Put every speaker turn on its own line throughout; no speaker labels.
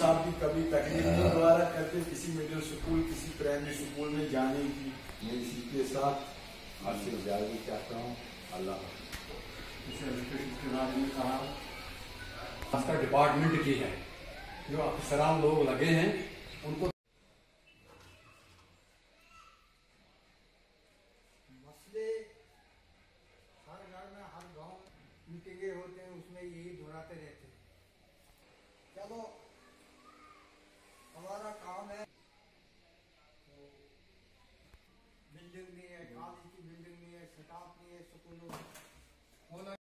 साहब की कभी तकलीफ दोबारा करते किसी मिडिल स्कूल किसी प्राइमरी स्कूल में जाने की। मैं इसी के साथ आपसे इजाजत चाहता हूँ। अल्लाह के बारे में कहा
रास्ता डिपार्टमेंट की है, जो अफसरान लोग लगे हैं उनको
मसले हर घर में हर गांव मीटिंगे होते हैं, उसमें यही दोहराते रहते हैं। चलो हमारा काम है, तो बिल्डिंग नहीं है, कॉलेज की बिल्डिंग नहीं है, स्टाफ नहीं है, स्कूलों होना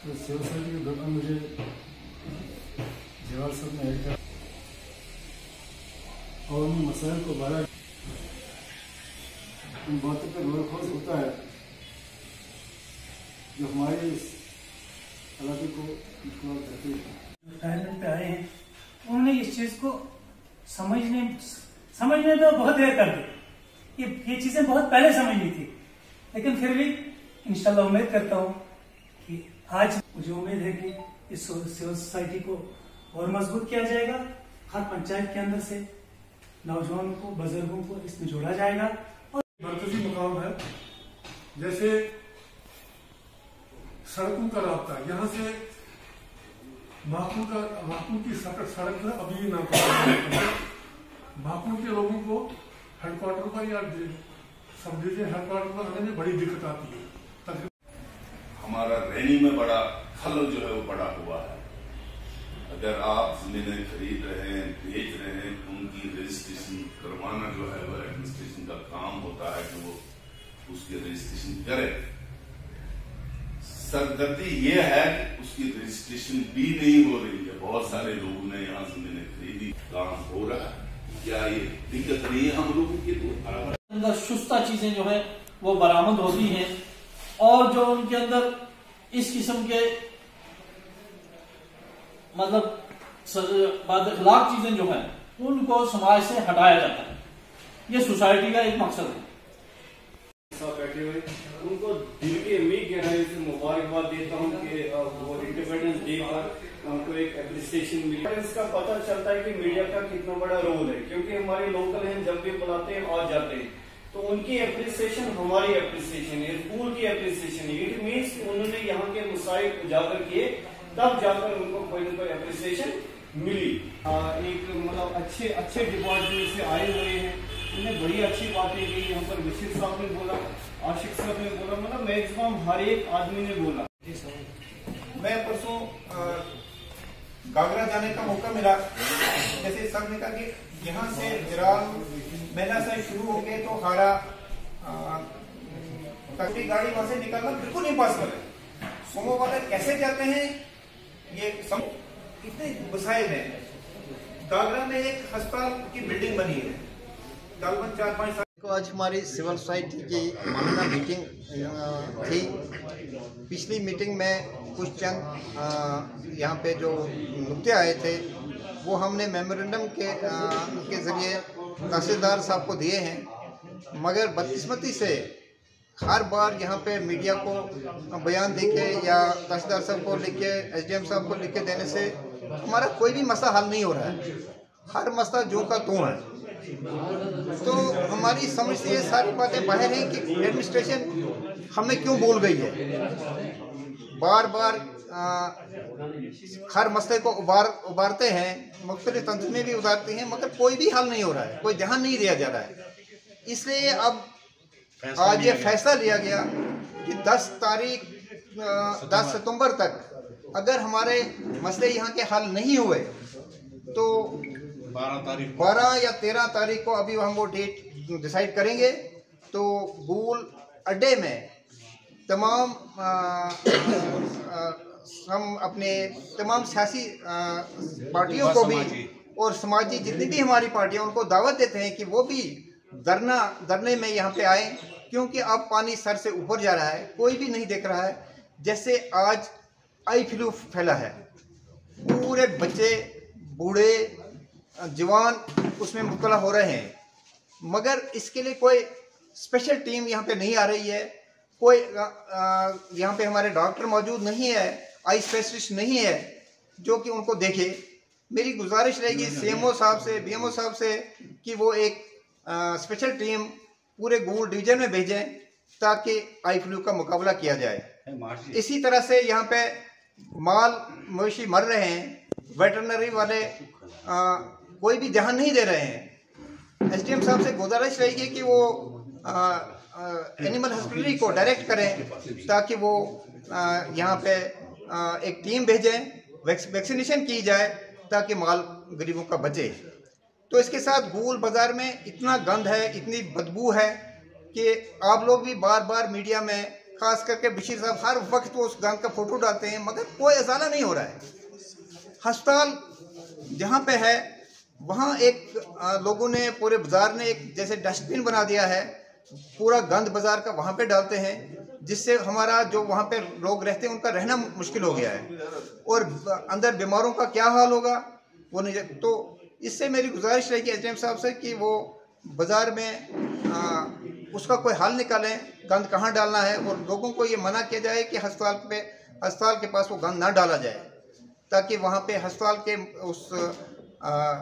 तो सिविल सर्जन के घर में मुझे जवाहर साहब ने ऐड कर और उन मसाइल को बारह उन बातों पर गौरखोज होता है जो हमारे इस इलाके को इंतकाल करते हैं।
रिटायरमेंट पे आए हैं, उन्होंने इस चीज को समझने तो बहुत देर कर दी। ये चीजें बहुत पहले समझनी थी, लेकिन फिर भी इंशाल्लाह उम्मीद करता हूँ कि आज मुझे उम्मीद है कि इस सिविल सोसाइटी को और मजबूत किया जाएगा। हर पंचायत के अंदर से नौजवानों को, बुजुर्गों को इसमें जोड़ा जाएगा। और
मरकजी मुकाम है, जैसे सड़कों का रास्ता, यहाँ से महापुर की सड़क है, अभी महापुर के लोगों को हेडक्वार्टर पर या सब डिवीजन हेडक्वार्टर पर आने में बड़ी दिक्कत आती है।
हमारा रैनी में बड़ा खलल जो है वो बड़ा हुआ है। अगर आप जमीनें खरीद रहे हैं, बेच रहे हैं, उनकी रजिस्ट्रेशन करवाना जो है वो एडमिनिस्ट्रेशन का काम होता है कि वो उसकी रजिस्ट्रेशन करे। सरदर्दी ये है कि उसकी रजिस्ट्रेशन भी नहीं हो रही है। बहुत सारे लोगों ने यहाँ जमीनें खरीदी, काम हो रहा है, क्या ये दिक्कत नहीं है हम लोगों के लिए?
अंदर शुस्ता चीजें जो है वो बरामद होती हैं, और जो उनके अंदर इस किस्म के मतलब बदअखलाक चीजें जो है उनको समाज से हटाया जाता है। ये सोसाइटी का एक मकसद है।
बैठे हुए उनको दिल के मैं गहराई से मुबारकबाद देता हूँ कि वो इंडिपेंडेंस डे पर उनको एक एप्रिसिएशन मिली। इसका पता चलता है कि मीडिया का कितना बड़ा रोल है, क्योंकि हमारे लोकल हैं, जब भी बुलाते हैं आ जाते हैं, तो उनकी एप्रिसिएशन हमारी एप्रिसिएशन है, स्कूल की एप्रिसिएशन है। इट मीन्स उन्होंने यहाँ के मसाइल उजागर किए, तब जाकर उनको कोई न कोई एप्रिसिएशन मिली। एक मतलब अच्छे डिपार्टमेंट से आए हुए हैं, उन्हें बड़ी अच्छी बातें की। यहाँ पर बशीर साहब ने बोला, आशिक साहब ने बोला, मतलब मैक्सिमम हर एक आदमी ने बोला।
मैं परसों गागरा जाने का मौका मिला, जैसे सब ने कहा कि यहाँ से जिराल मेला से शुरू हो गए तो हारा तकड़ी गाड़ी वहां से निकलना बिल्कुल नहीं पास कर रहे। सोमो वाले कैसे जाते हैं ये इतने मसाइल हैं। गागरा में एक अस्पताल की बिल्डिंग बनी है, तकरीबन 4-5 साल
को आज हमारी सिविल सोसाइटी की मामला मीटिंग थी। पिछली मीटिंग में कुछ चंद यहाँ पे जो नुक्ते आए थे वो हमने मेमोरेंडम के ज़रिए तहसीलदार साहब को दिए हैं, मगर बदकिस्मती से हर बार यहाँ पे मीडिया को बयान देके या तहसीलदार साहब को लिख के, SDM साहब को लिख के देने से हमारा कोई भी मसला हल नहीं हो रहा है। हर मसला जो का त्यों है। तो हमारी समझ से ये सारी बातें बाहर हैं कि एडमिनिस्ट्रेशन हमें क्यों भूल गई है। बार बार हर मसले को उबारते हैं, मुख्तलिफ तंजीमें भी उतारती हैं, मगर कोई भी हल नहीं हो रहा है, कोई ध्यान नहीं दिया जा रहा है। इसलिए अब आज ये फैसला लिया गया कि 10 सितंबर तक अगर हमारे मसले यहाँ के हल नहीं हुए तो 12 या 13 तारीख को अभी हम वो डेट डिसाइड करेंगे। तो गोल अड्डे में तमाम हम अपने तमाम सियासी पार्टियों को भी और समाजी जितनी भी हमारी पार्टियां उनको दावत देते हैं कि वो भी धरने में यहाँ पे आए, क्योंकि अब पानी सर से ऊपर जा रहा है, कोई भी नहीं देख रहा है। जैसे आज आई फ्लू फैला है, पूरे बच्चे बूढ़े जवान उसमें मुब्तला हो रहे हैं, मगर इसके लिए कोई स्पेशल टीम यहाँ पे नहीं आ रही है, कोई यहाँ पे हमारे डॉक्टर मौजूद नहीं है, आई स्पेशलिस्ट नहीं है जो कि उनको देखे। मेरी गुजारिश रहेगी सीएमओ साहब से, बीएमओ साहब से कि वो एक स्पेशल टीम पूरे गूल डिवीजन में भेजें ताकि आई फ्लू का मुकाबला किया जाए। इसी तरह से यहाँ पे माल मवेशी मर रहे हैं, वेटरनरी वाले कोई भी ध्यान नहीं दे रहे हैं। एसडीएम साहब से गुजारिश रहेगी कि वो एनिमल हॉस्पिटल को डायरेक्ट करें ताकि वो यहाँ पे एक टीम भेजें, वैक्सीनेशन की जाए ताकि माल गरीबों का बचे। तो इसके साथ गूल बाज़ार में इतना गंद है, इतनी बदबू है कि आप लोग भी बार बार मीडिया में, खास करके बशीर साहब हर वक्त वो उस गंद का फ़ोटो डालते हैं, मगर कोई अजाला नहीं हो रहा है। अस्पताल जहाँ पे है वहाँ एक लोगों ने, पूरे बाज़ार ने एक जैसे डस्टबिन बना दिया है, पूरा गंद बाज़ार का वहाँ पे डालते हैं, जिससे हमारा जो वहाँ पे लोग रहते हैं उनका रहना मुश्किल हो गया है, और अंदर बीमारों का क्या हाल होगा वो नहीं। तो इससे मेरी गुजारिश रहेगी एसडीएम साहब से कि वो बाज़ार में उसका कोई हल निकालें, गंद कहाँ डालना है, और लोगों को ये मना किया जाए कि अस्पताल के पास वो गंद ना डाला जाए, ताकि वहाँ पे अस्पताल के उस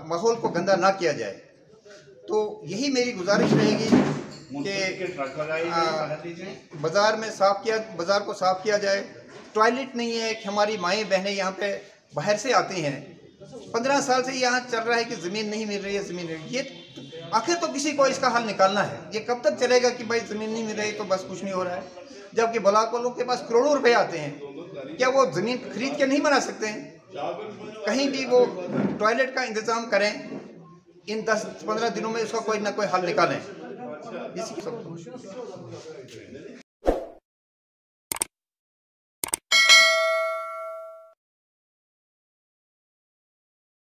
माहौल को गंदा ना किया जाए। तो यही मेरी गुजारिश रहेगी कि बाज़ार को साफ़ किया जाए। टॉयलेट नहीं है कि हमारी माएँ बहनें यहाँ पे बाहर से आती हैं, 15 साल से यहाँ चल रहा है कि ज़मीन नहीं मिल रही है, ज़मीन नहीं। ये आखिर तो किसी को इसका हल निकालना है। ये कब तक चलेगा कि भाई ज़मीन नहीं मिल रही तो बस कुछ नहीं हो रहा है, जबकि ब्लॉक वालों के पास करोड़ों रुपए आते हैं। क्या वो ज़मीन खरीद के नहीं बना सकते हैं? कहीं भी वो टॉयलेट का इंतज़ाम करें, इन 10-15 दिनों में उसका कोई ना कोई हल निकालें। इसी